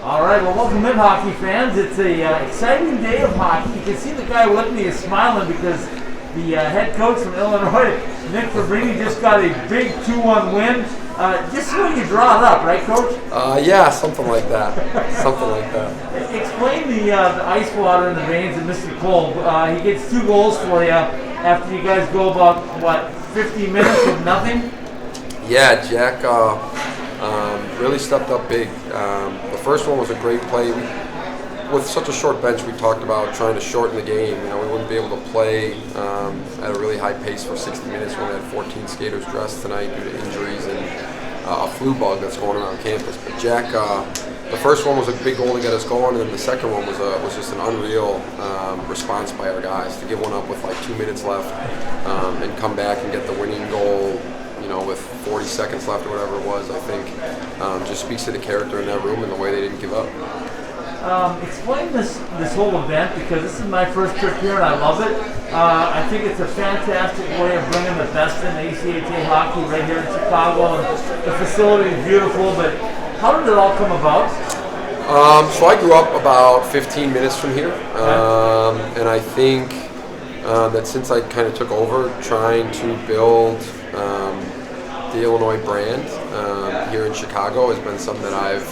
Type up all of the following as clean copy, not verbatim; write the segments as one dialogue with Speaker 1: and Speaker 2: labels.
Speaker 1: All right, well, welcome in, hockey fans. It's a exciting day of hockey. You can see the guy with me is smiling because the head coach from Illinois, Nick Fabrinni, just got a big 2-1 win. Just when you draw it up, right, Coach?
Speaker 2: Yeah, something like that. Something like that.
Speaker 1: Explain the ice water in the veins of Mr. Cole. He gets 2 goals for you after you guys go about, 50 minutes with nothing?
Speaker 2: Yeah, Jack really stepped up big. The first one was a great play. With such a short bench, we talked about trying to shorten the game. You know, we wouldn't be able to play at a really high pace for 60 minutes. We only had 14 skaters dressed tonight due to injuries and a flu bug that's going around campus. But Jack, the first one was a big goal to get us going, and then the second one was just an unreal response by our guys to give one up with like 2 minutes left and come back and get the winning goal. You know, with 40 seconds left or whatever it was. I think just speaks to the character in that room and the way they didn't give up.
Speaker 1: Explain this whole event, because this is my first trip here and I love it. I think it's a fantastic way of bringing the best in ACHA hockey right here in Chicago, and the facility is beautiful, but how did it all come about?
Speaker 2: So I grew up about 15 minutes from here, and I think that since I kind of took over trying to build the Illinois brand here in Chicago has been something that I've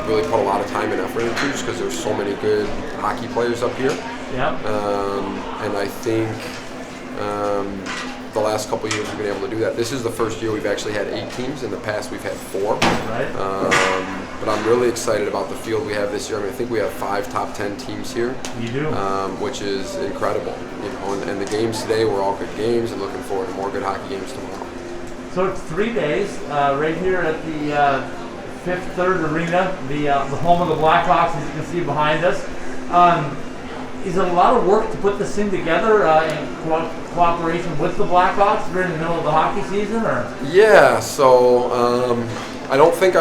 Speaker 2: really put a lot of time and effort into, just because there's so many good hockey players up here.
Speaker 1: Yeah.
Speaker 2: And I think the last couple of years we've been able to do that. This is the first year we've actually had 8 teams. In the past we've had 4.
Speaker 1: Right.
Speaker 2: But I'm really excited about the field we have this year. I mean, I think we have 5 top 10 teams here.
Speaker 1: You do.
Speaker 2: Which is incredible. You know, and the games today were all good games, and looking forward to more good hockey games tomorrow.
Speaker 1: So it's 3 days right here at the Fifth Third Arena, the home of the Blackhawks, as you can see behind us. Is it a lot of work to put this thing together in cooperation with the Blackhawks during the middle of the hockey season, or?
Speaker 2: Yeah, so I don't think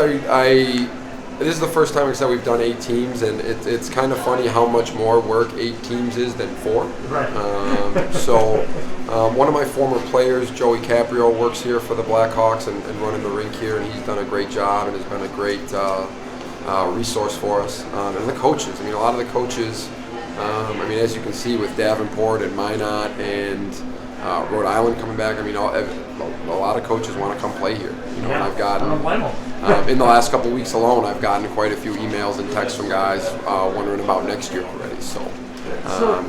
Speaker 2: this is the first time except we've done 8 teams, and it's kind of funny how much more work 8 teams is than 4.
Speaker 1: Right.
Speaker 2: So one of my former players, Joey Caprio, works here for the Blackhawks and running the rink here, and he's done a great job and has been a great resource for us. And the coaches, I mean, a lot of the coaches, I mean, as you can see with Davenport and Minot and Rhode Island coming back, I mean, a lot of coaches want to come play here. You know,
Speaker 1: yeah,
Speaker 2: and I've gotten in the last couple of weeks alone, I've gotten quite a few emails and texts from guys wondering about next year already. So,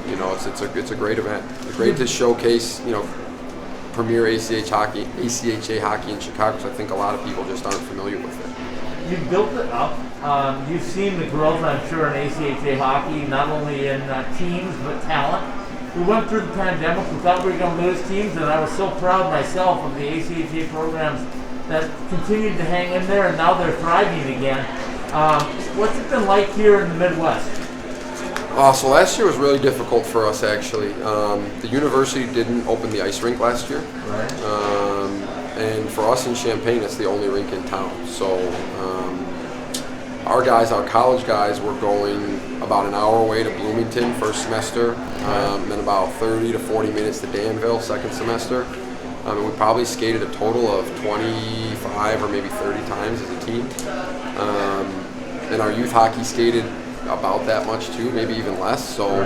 Speaker 2: you know, it's a great event. It's great to showcase, you know, premier ACHA hockey in Chicago, because I think a lot of people just aren't familiar with it.
Speaker 1: You built it up. You've seen the growth, I'm sure, in ACHA hockey, not only in teams but talent. We went through the pandemic. We thought we were going to lose teams, and I was so proud myself of the ACHA programs that continued to hang in there, and now they're thriving again. What's it been like here in the Midwest?
Speaker 2: So last year was really difficult for us, actually. The university didn't open the ice rink last year.
Speaker 1: Right.
Speaker 2: And for us in Champaign, it's the only rink in town. So our college guys were going about an hour away to Bloomington first semester, and then about 30 to 40 minutes to Danville second semester. And we probably skated a total of 25 or maybe 30 times as a team. And our youth hockey skated about that much too, maybe even less. So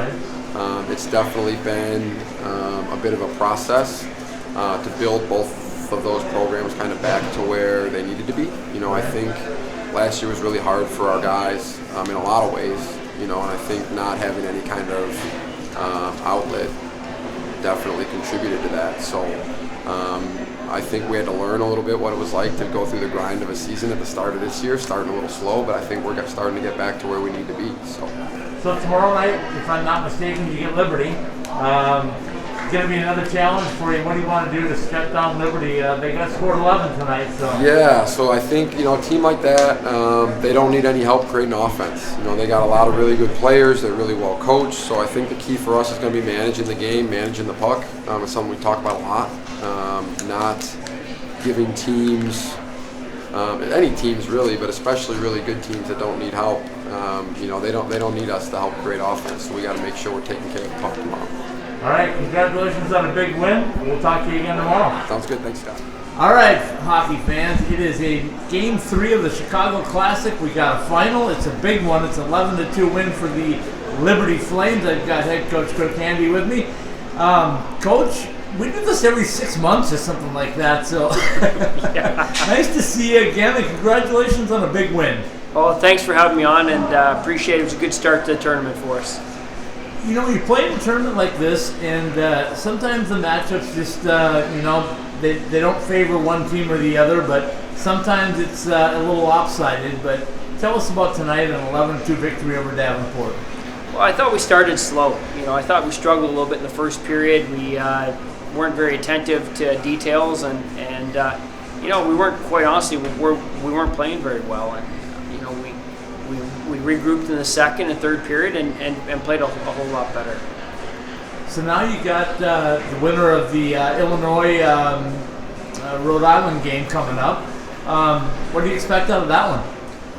Speaker 2: it's definitely been a bit of a process to build both of those programs kind of back to where they needed to be. You know, I think last year was really hard for our guys in a lot of ways. You know, and I think not having any kind of outlet definitely contributed to that. So I think we had to learn a little bit what it was like to go through the grind of a season at the start of this year, starting a little slow, but I think we're starting to get back to where we need to be.
Speaker 1: So tomorrow night, if I'm not mistaken, you get Liberty. It's going to be another challenge for you. What do you want to do to shut down Liberty? They got scored 11 tonight. So
Speaker 2: yeah, so I think, you know, a team like that, they don't need any help creating offense. You know, they got a lot of really good players. They're really well coached. So I think the key for us is going to be managing the game, managing the puck. It's something we talk about a lot. Not giving teams, any teams really, but especially really good teams that don't need help. You know, they don't need us to help create offense. So we got to make sure we're taking care of the puck tomorrow.
Speaker 1: All right, congratulations on a big win. We'll talk to you again tomorrow.
Speaker 2: Sounds good. Thanks, Scott.
Speaker 1: All right, hockey fans, it is a Game 3 of the Chicago Classic. We got a final. It's a big one. It's an 11-2 win for the Liberty Flames. I've got head coach Kirk with me. Coach, we do this every 6 months or something like that, so nice to see you again, and congratulations on a big win.
Speaker 3: Well, thanks for having me on, and appreciate it. It was a good start to the tournament for us.
Speaker 1: You know, you play in a tournament like this, and sometimes the matchups just, they don't favor one team or the other, but sometimes it's a little lopsided. But tell us about tonight, an 11-2 victory over Davenport.
Speaker 3: Well, I thought we started slow. I thought we struggled a little bit in the first period. We weren't very attentive to details, and we weren't, quite honestly, we weren't playing very well. And we regrouped in the second and third period and played a whole lot better.
Speaker 1: So now you got the winner of the Illinois Rhode Island game coming up. What do you expect out of that one?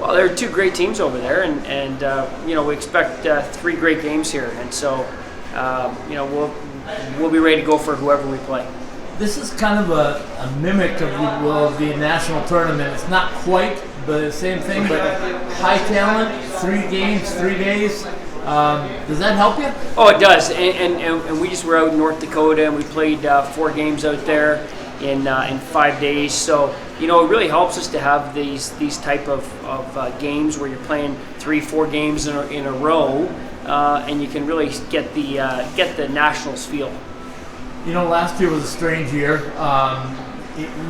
Speaker 3: Well, there are two great teams over there, and we expect 3 great games here, and so we'll be ready to go for whoever we play.
Speaker 1: This is kind of a mimic of the national tournament. It's not quite the same thing, but high talent, 3 games, 3 days. Does that help you?
Speaker 3: Oh, it does. And we just were out in North Dakota, and we played 4 games out there in 5 days. So it really helps us to have these type of games where you're playing 3-4 games in a row, and you can really get the Nationals feel.
Speaker 1: Last year was a strange year.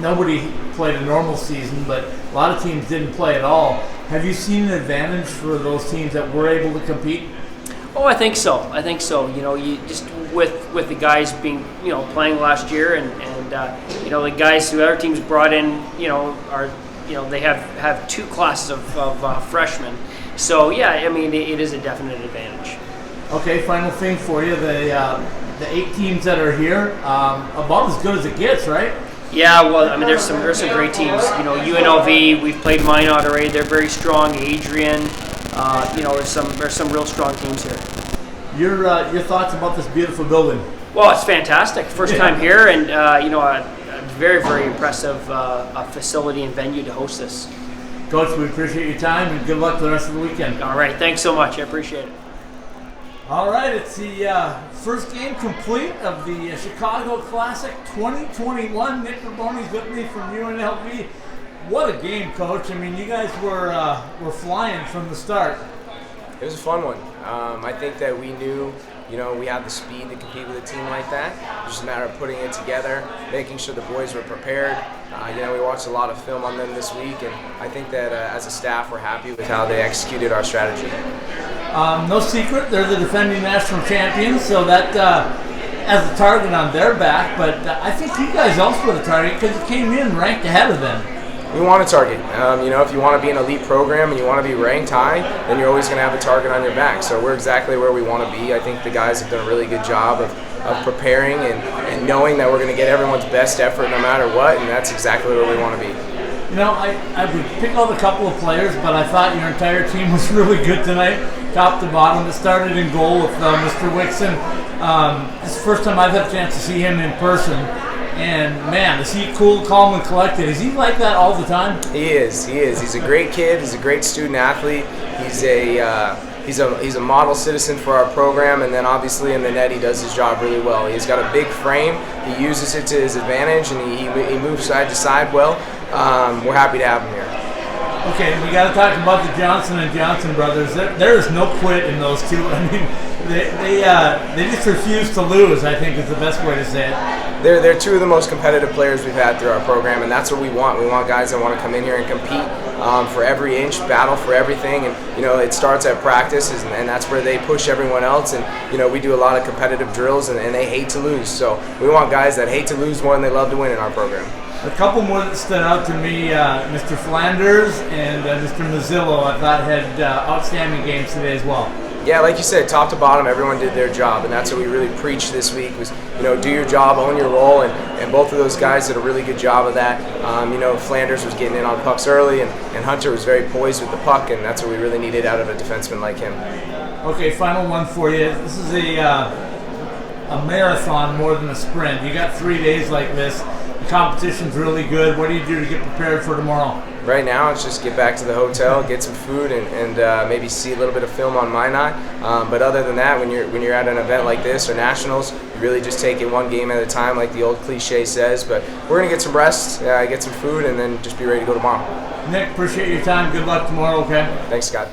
Speaker 1: Nobody played a normal season, but a lot of teams didn't play at all. Have you seen an advantage for those teams that were able to compete?
Speaker 3: Oh, I think so. You just with the guys being playing last year, and the guys who other teams brought in are they have 2 classes of freshmen. So yeah, it is a definite advantage.
Speaker 1: Okay, final thing for you: the 8 teams that are here, about as good as it gets, right?
Speaker 3: Yeah, well, there's some great teams. UNLV, we've played Minot already. They're very strong. Adrian, there's some real strong teams here.
Speaker 1: Your thoughts about this beautiful building?
Speaker 3: Well, it's fantastic. First time here, and a very, very impressive facility and venue to host this.
Speaker 1: Coach, we appreciate your time, and good luck for the rest of the weekend.
Speaker 3: All right, thanks so much. I appreciate it.
Speaker 1: All right, it's the first game complete of the Chicago Classic 2021. Nick Robone's with me from UNLV. What a game, Coach. You guys were flying from the start.
Speaker 4: It was a fun one. I think that we knew, we had the speed to compete with a team like that. It was just a matter of putting it together, making sure the boys were prepared. We watched a lot of film on them this week, and I think that as a staff, we're happy with how they executed our strategy.
Speaker 1: No secret, they're the defending national champions, so that has a target on their back. But I think you guys also were the target because you came in ranked ahead of them.
Speaker 4: We want a target. If you want to be an elite program and you want to be ranked high, then you're always going to have a target on your back. So we're exactly where we want to be. I think the guys have done a really good job of preparing and knowing that we're going to get everyone's best effort no matter what, and that's exactly where we want to be.
Speaker 1: I would pick out a couple of players, but I thought your entire team was really good tonight, top to bottom. It started in goal with Mr. Wixon. It's the first time I've had a chance to see him in person. And man, is he cool, calm, and collected? Is he like that all the time?
Speaker 4: He is. He's a great kid. He's a great student athlete. He's a model citizen for our program, and then obviously in the net he does his job really well. He's got a big frame. He uses it to his advantage, and he moves side to side well. We're happy to have him here.
Speaker 1: Okay, we got to talk about the Johnson and Johnson brothers. There is no quit in those two. They just refuse to lose, I think is the best way to say it.
Speaker 4: They're 2 of the most competitive players we've had through our program, and that's what we want. We want guys that want to come in here and compete for every inch, battle for everything, and it starts at practice, and that's where they push everyone else. And we do a lot of competitive drills, and they hate to lose. So we want guys that hate to lose more than they love to win in our program.
Speaker 1: A couple more that stood out to me, Mr. Flanders and Mr. Mazzillo, I thought had outstanding games today as well.
Speaker 4: Yeah, like you said, top to bottom, everyone did their job, and that's what we really preached this week was, do your job, own your role, and both of those guys did a really good job of that. Flanders was getting in on pucks early, and Hunter was very poised with the puck, and that's what we really needed out of a defenseman like him.
Speaker 1: Okay, final one for you. This is a marathon more than a sprint. You got 3 days like this. The competition's really good. What do you do to get prepared for tomorrow?
Speaker 4: Right now, it's just get back to the hotel, get some food, and maybe see a little bit of film on Minot. But other than that, when you're at an event like this or nationals, you really just take it one game at a time, like the old cliche says. But we're gonna get some rest, get some food, and then just be ready to go tomorrow.
Speaker 1: Nick, appreciate your time. Good luck tomorrow. Okay.
Speaker 4: Thanks, Scott.